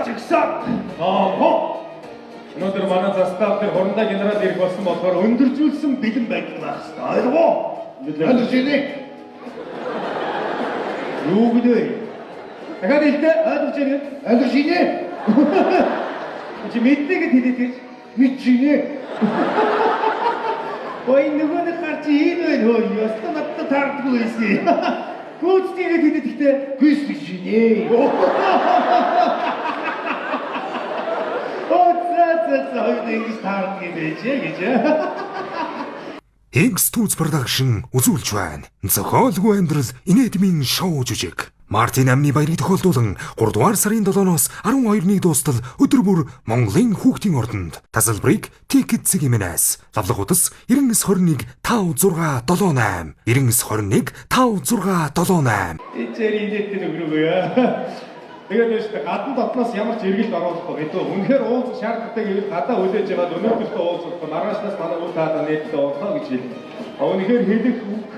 Жигсаа. Өнөөдөр манай застав дээр хурандаа генерал ирэх болсон болохоор өндөржүүлсэн бэлэн байдал байх хэрэгтэй. Ойлгоо? Ойлгож Юу гэдэг? Дахиад хэлдэ. Ойлгож ийнэ. Чи мэднэгэд хэлээд гэж мэдчихнэ. Ой нөгөө нэг гарч ийм байл хөө. Ястаа надад таардгүй байсан. Гүйцэтгэгээд хэлээд ихтэй Гүйцэтгэжинэ. Ингэж таардгийг байж гэж. X2 Production үзүүлж байна. Зохиолгүй амьдрал инээдмийн шоу жүжиг. Мартин амны баярыг тохиолдуулан 3 дугаар сарын 7-ноос 12-ны дуустал өдөр бүр Монголын хүүхдийн ордонд тасалбарыг Ticket Gimenez лавлах утас 9921 5678 9921 5678. Эцээр инээдтэй нүгрүүгөө яа. Тэгээд өштэй гадна дотноос ямар ч эргэлт оруулахгүй гэдэг. Үнэхээр уулзах шаардлагатай гэвэл гадаа үлээж яваад өнөөдөртөө уулзахгүй маргаашнаас манай үйл таадаа нээлттэй уулзах гэж хэлсэн. Үнэхээр хэлэх үг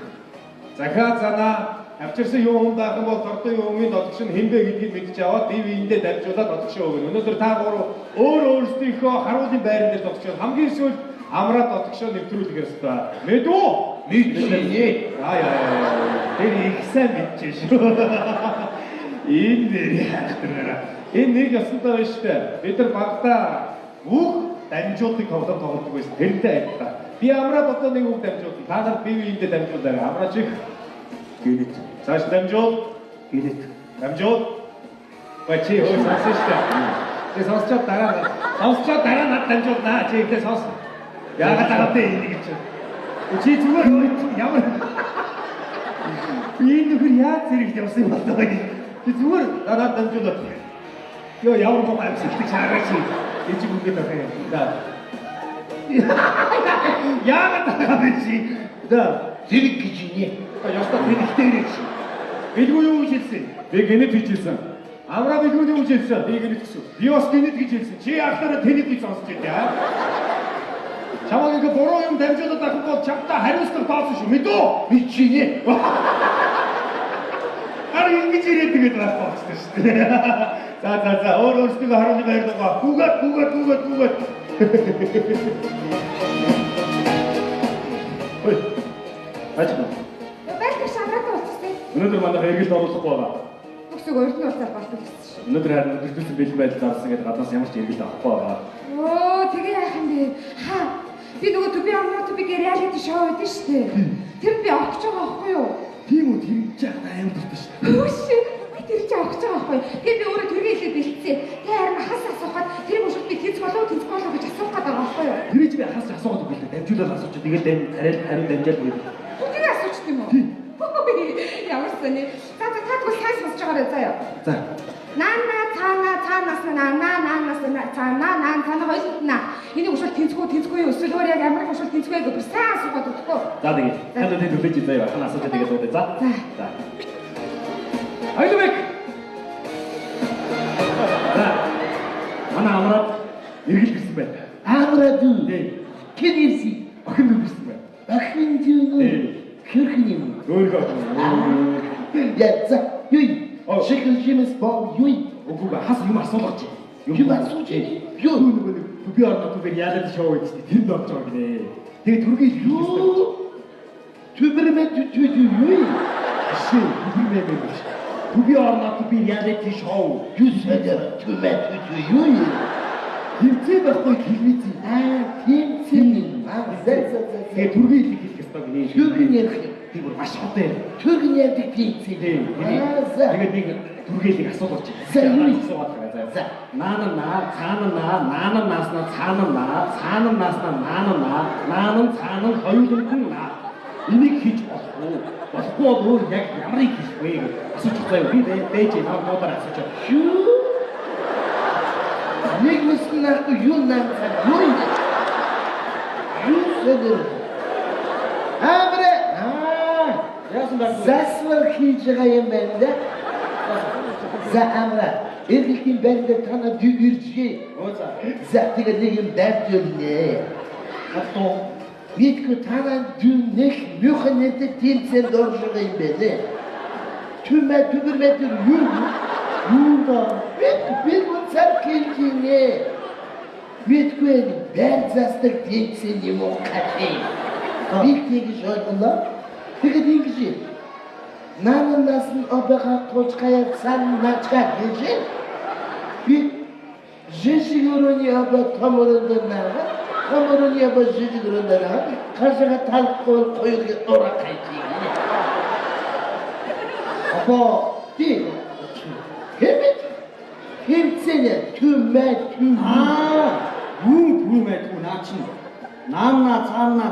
захаа занаа авчирсан юм байх юм бол дортой юмын додогш нь хинбэ гэдгийг мэдж аваад ДВ-ндээ дамжуулаад додогш өгнө. Өнөөдөр та гурав өөрсдийнхөө харуулын байран дээр додогш хамгийн сүүлд амраа додогшоо нэвтрүүлэх ёстой. Мэдүү? Мэдчихнэ. Тэр их сайн мэдчихэж шүү. Энэ нэг ясантай байна шүү дээ. Бид нар багтаа үг дамжуулдаг тоглодог байсан. Тэрнтэй адилхан. Би амраад одоо нэг үг дамжуулдаг. Та нар бие-биендээ дамжуулаарай. Амраач их гэлээд. Цааш дамжуул. Гэлээд. Дамжуул. Бачи хөөс сонсон шүү дээ. Тэ сонсчод дараа над дамжуулнаа. Чи ихтэй сонс. Яагаад тагаад энийг чи. Чи зүгээр ямар би нөхөр яа зэрэг явсан юм болоо. Чи зүгээр надад дамжуулаад. Йоо ямар гоо амьсгалтай чараач. Эцэг үгээд байх юм. Да. Яагаад тагаад чи. Да. Зэрэг гэж инээ. Ястаа тэнэгтэй ирэх чи. Билгүй юу гэж хэлсэн? Би гэнэт гэж хэлсэн. Амраа билгүй юу гэж хэлсэн? Би гэнэт гэсэн. Би бас гэнэт гэж хэлсэн. Чи ахтараа тэнэг гэж сонсч байд. Чамаг ингээ буруу юм дамжуулаад авах бол чамтай хариуцлага тооцсон шүү. Мэдүү? Мэдчихнэ. Ингэж ирээд тэгээд байх болчихсон шүү дээ. За өөрсдөө харуулж байр даа. Гүгээд. Ой. Ажиг. Баяр шамраад болчихсон. Өнөөдөр манайх эргэлт оруулахгүй байгаа. Өксөг өрдөн урсаар болдог гэсэн шүү. Өнөөдөр харин өдөртөөсөн бэлэн байдал зарсан гэдэг гаднаас ямар ч эргэлт авахгүй байгаа. Оо, тэгээ яах юм бэ? Хаа. Би нөгөө төби амраа төби реалити шоу гэдэг шүү дээ. Тэр би авах гэж байгаа байхгүй юу? Тийм үү, тэр жаах амар дуртай шүү. Үгүй би тэр чинь авах гэж байгаа байхгүй юу? Тэгээ би өөрөө төргий хэлээд бэлдсэн. Тэгээ харин хас асуухад тэр мөшөлт би тэнц болов гэж асуух гэдэг байгаа байхгүй юу? Тэр чи би хас асуугаад үгүй л дамжуулаад асууч. Тэгээд хариу дамжаад үгүй. Үгүй асуучих юм уу? Ямар сони. За тэгвэл сайн сонсож байгаарай заяа. За. Нана цаанаас цаана хоёултна. Энийг ушул тэнцгүй юу? Эсвэл өөр яг ямар ушул тэнцгүй гэж сайн асуугаад өгөхгүй. За тэгээд танд төлөвлөж заяа. Хана асууж тэгээд уудаа. За. Хайдвек. Манай амраад эргэл гисэн байна. Амраад юу? Хэн ирсэн? Охин гисэн байна. Охин юу? Хэрхэн юм? Өөрөө. Яца. Юу? Шикэл жимс боо юу? Үгүй хас юм асуулгач. Юм асууж. Юу нөгөө төби орно төбөр яалаад шоу хийдэг. Тэнд орж байгаа гинэ. Тэгээ түргий юу? Төбөрмэт юу? Шээ, төбөрмэт. Төби орно төбөр яалаад шоу. Юу сэдэр төбөмэт юу? Тэмцээ байхгүй хэлмээгүй. Тэмцээ. Тэгээ түргий хэлэх ёстой гинэ. Түргэн ярих. Би бүр маш хотой. Түргэн ярьдаг тэмцээ. Тэгээд нэг түргээлийг асуулгач. За юу асуугаад байгаа. За. Наана хоёуланхан наа. Энийг хийж болохгүй. Болохгүй бол өөр яг ямарыг хийх вэ гэж асууж байгаа юм. Би бэж наа модаар асууж байгаа. Шүү. Нэг мэснах юу наа. Юу сэдэр. Амрэ. Яасан бэ? Засвар хийж байгаа юм байна да. За амра. Эргэлтийн байранд танаа дүүржээ. За тэгээд нэг юм дайрчулнэ. Хатуу. Бидгүй танаа дүүнэх мөхөнөд тэмцээнд орж байгаа юм байна. Төмөд юу? Би үнцар келжинэ. Мэдгүй байр застаг тэнцэн юм уу кафе. Би тэгж ойлголоо. Тэгээд ингэж наанаас нь обега тулчгая сан начга гэж би жижигөрөний аба томородонаа томороний аба жижигөрөндөө хашаа талхгүй хоёрыг ороо кайти. Апа ти хэмэт хэмцэнэ түмээ наач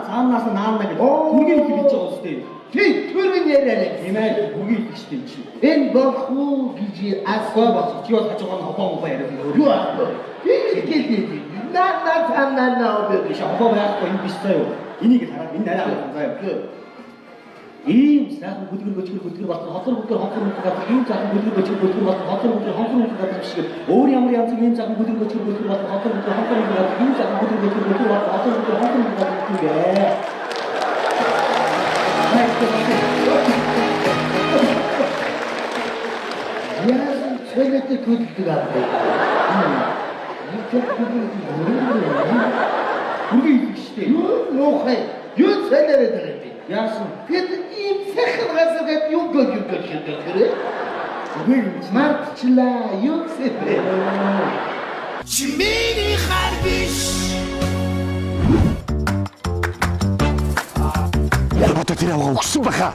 цаанаас наанна гэдэг үргэлж хэлж байгаа үстэй. ти түргэн яриалаа. Имэйл бүгийг ихтэй чи. Энэ бохуу гэж асуу Бас чи бол хажуугаар нь хопоо яриад юу аа. Би хэлдэг. Наа биш хопоо байхгүй юм биш заяа. Энийг л хараад энэ арай амархан заяа. Ийм сайхан бүдгэр батар хотор гадар ийм сайхан бүдгэр батар хотор гадар шиг өөр ямар янз ийм сайхан бүдгэр батар хотор гадар ийм сайхан бүдгэр батар хотор гадар гэх. яасан цөлөтэй төлдөг аа. Үгүй ихтэй. Нохай. Юу цөлөрөд байгаа юм. Яасан? Гэт ийм сайхан газар гэд юу гэдэг хэрэг. Үгүй юм. Мартчлаа юу гэсэ. Чимээний хар биш. Ята тэр аваа өгсөн баха.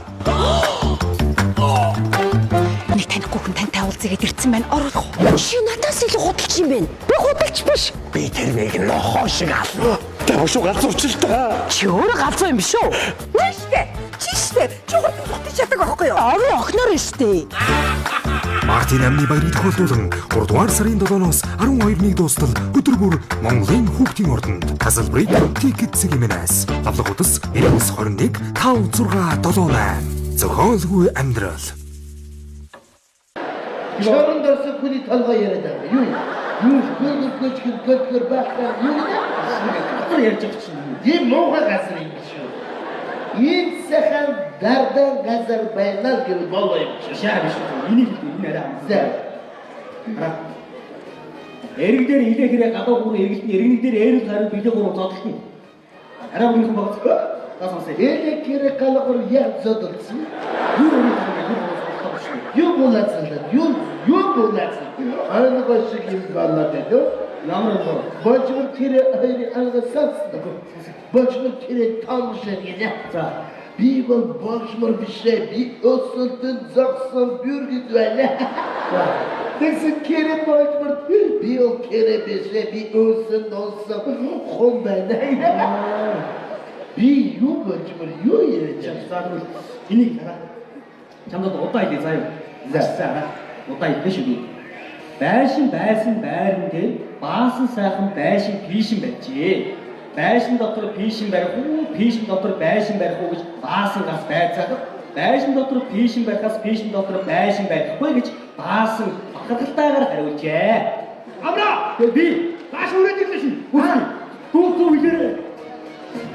Нэг танихгүй хүн тантай уулзъя гэд ирсэн байна. Оруулах уу? Чи надаас илүү худалч юм бэ? Би худалч биш. Би тэрнийг нохоо шиг ална. Тавшуу галзуурчлаа. Чи өөрөө галзуу юм биш үү? Нээштэй. Чиштэй. Чухал худалч чаддаг байхгүй юу? Арын охноор нь штэ. Мартин амны баярыг тохиолдуулан 3 дугаар сарын 7-оос 12-ыг дуустал өдөр бүр Монголын хүүхдийн ордонд тасалбарыг Ticket Cinemas авлага утас 921 5678 зохиолгүй амьдрал. Шорон дөрсө хүний толгой яриад байгаа. Юу гөлгөр бахаа юу Хатар ярьж байгаа чинь. ийм муухай газар юм шүү. Ийм сайхан дардан газар байна гэж болоо юм шүү. Шаа биш. Энийг энэ арай амархан. За. Эрэг дээр илээ хэрэг гадаа бүр эргэлтний эргэн дээр eerэл харин билээ гурав зодтолтно. Арай бүрийнхэн багц. Таасанасаа. Эле кире калгор яг зодолсон. Юу болацсан? Юу болацсан? Аагүй шиг юм болоод дээ. Ямар юм? Бочмор кире хайр алгасаас. Бочмор кире таамшаа гинэ. За. Би бол бочмор бишээ. Би өсөлтөн зогсон бүргэд байна. Тэгсэн кире бочмор би ол кире бишээ. Би өсөн хом байна. Би юу бочмор юу ярьж За энийг хараа. Чамд удаа идэ заяа. За. Удаа идэ шүү. Байшин байсан байрантай баасан сайхан байшин пишин байжээ. Байшин дотор пишин барих уу, пишин дотор байшин барих уу гэж баасан гас байцаадаг. Байшин дотор пишин барихаас пишин дотор байшин байхгүй гэж баасан бахархалтайгаар хариулжээ. Амра! Би тааш өрөөд ирлээ шин. Туу хэлээрэй.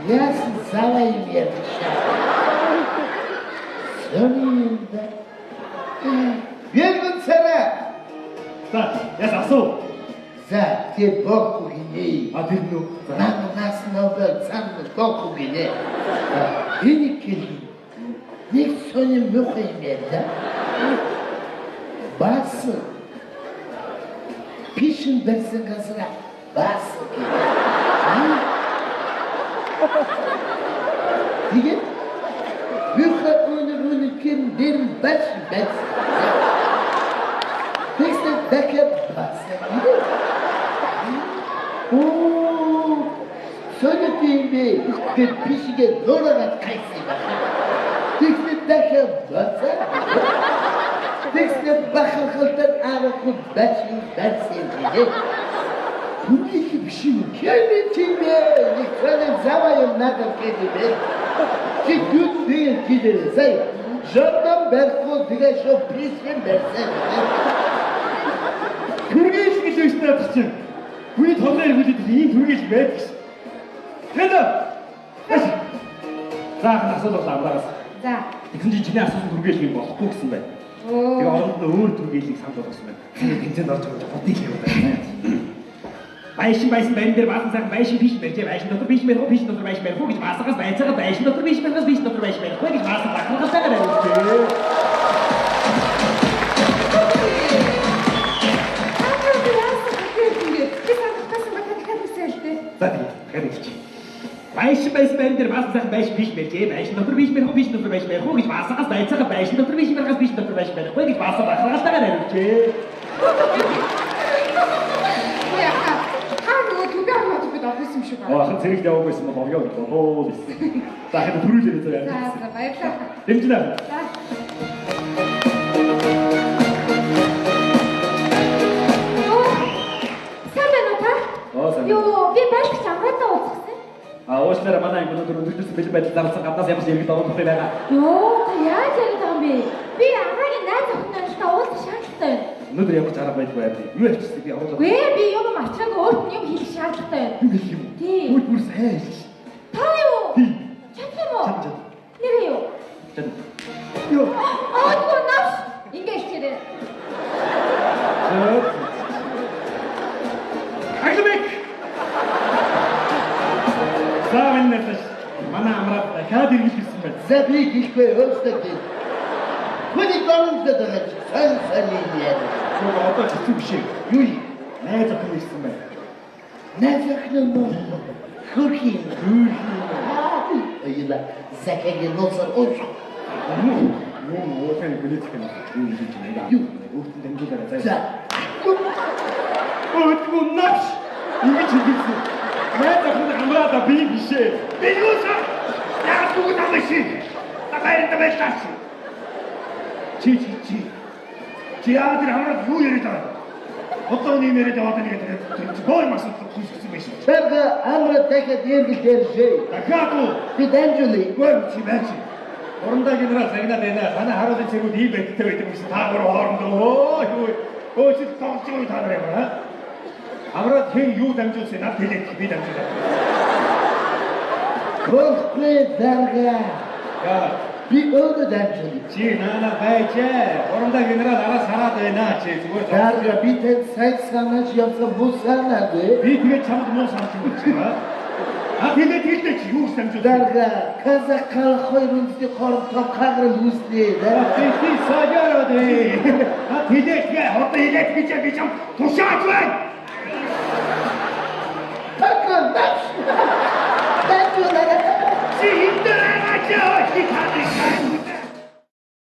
яасан заваа юм ярьчихаа. Сонинда. Бэлгэн царай. За, яс асуу. За, тэ боху гинэ. А тэр нөө. Нас новел цан боху гинэ. Энийг хэлий. Нэг сонин мөхөй юм яа. Бас. Пишин бэрсэн газара бас. Тэгээд мөхөй өнөр ким дэр бас. Тэгсэн бэкэп бас. Сонин би гэд пишигэ нороод кайсан байна. Тэгсэн бэкэп бас. Тэгсэн бахалхалтан арахгүй бачин бацын гэдэг. Бүнийг биш юм. Кэмэтимэ нэгэн заваа надад гэдэг. Чи дүн дээр гэдэг сая. Жодон барахгүй тэгээ шо пишин барсан. Түргээж гэж өштэй чинь. Хүний толгой эргүүлээд ийм түргээж байдаг ш. Тэгээд. Заах асуулт амлаараас. За. Тэгсэн чи чиний асуулт түргээж юм болохгүй гэсэн байна. Тэгээ орондоо өөр төр гэлийг санал болгосон байна. Тэгээ тэнцэнд орж байгаа бодгийг юм байна. Байшин барин дээр баасан сайхан байшин биш мэржээ байшин дотор биш мэрхүү биш дотор байшин мэрхүү гэж баасагаас байцаагаа байшин дотор биш мэрхээс биш дотор байшин мэрхүү гэж баасан бахархалтайгаар барьжээ. Байшин барин дээр баасан сайхан байшин биш мэржээ байшин дотор биш мэрхүү биш дотор байшин мэрхүү гэж баасагаас байцаагаа байшин дотор биш мэрхээс биш дотор байшин мэрхүү гэж баасан бахархалтайгаар барьжээ. Ахын зэрэг яваг байсан бол орё гэж болоо гэсэн. За хэд төрүүлээ зөө яа. За баярлалаа. Дэмжинэ. За. Сайн байна уу та? Сайн. Йоо, би байрч амраатаа уулзсан. Уучлаарай манай өнөөдөр өдөртөөс бэлэн байдал зарсан гаднаас ямар ч иргэд орох байх байгаа. Йоо, та яаж ярьж байгаа юм бэ? Би агагийн найз охинтой уулзах шаардлагатай байна. Өнөөдөр ямар ч арга байдгүй байв. Юу ярьчихсан би аваад. Гүй би юм марчаагүй өөрт нь юм хийх шаардлагатай байна. Юу гэх юм? Тий. Бүр сайн хэлж. Та юу? Тий. Чадах юм уу? Чад. Нэр юу? Чад. Юу? Аадгүй навш. Ингээд чирээ. Агмик. Савэннэс. Манай амраад дахиад иргэлсэн байна. За би хэлэхгүй өөстэй гин. Хүний гомдод байгаа чи сан юм. Чог одоо хэцүү биш ээ. Юу юм? Найз охин ирсэн байна. Найз охин нь хөрхий. Аяла закагийн ноцор ууш. Юу уусан политик юм. Юу хийж байна? Юу? Өөртөө дамжуулаарай заа. За. Өтгөн навш. Ингэж хэлсэн. Найз охин амраад би биш ээ. Би юу сар? Яг бүгд амши. Табайртай байлаач. Чи яагаад тэр хамраад юу яриад байгаа? Одоо нэг яриад яваад нэг тэгээд боор маш хүссэн байх шүү. Тэрга амра дахиад эргэл дээршээ. Дахиад уу? Би дамжуулъя. Гүн чи байж. Орондоо генерал загнаад байна. Танай харуулын цэгүүд ийм байдалтай байдаг гэсэн та гур хоорондоо. Өө чи тоглож байгаа та нар ямар аа? Амраад хэн юу дамжуулсан над хэлээд би дамжуулаад. Гонхле дарга. Яа. Би өөрөө дамжуулъя. Чи наана байжээ. Орондоо генерал араас хараад байна чи зүгээр. Дарга би тэн сайт санаж явсан бусанаагүй. Би тэгээд чамд муу санаж байна. А тэгээд хэлдэ чи юу дамжуулсан? Дарга казакал хоёрынхны хооронд том хагарал үүснэ. Дарга Би саяараа дээ. А тэгээд одоо хэлээд би чам тушаач байна. така наш. Дамжуулъя. Чи энэ дээр ачаа чи хатаа.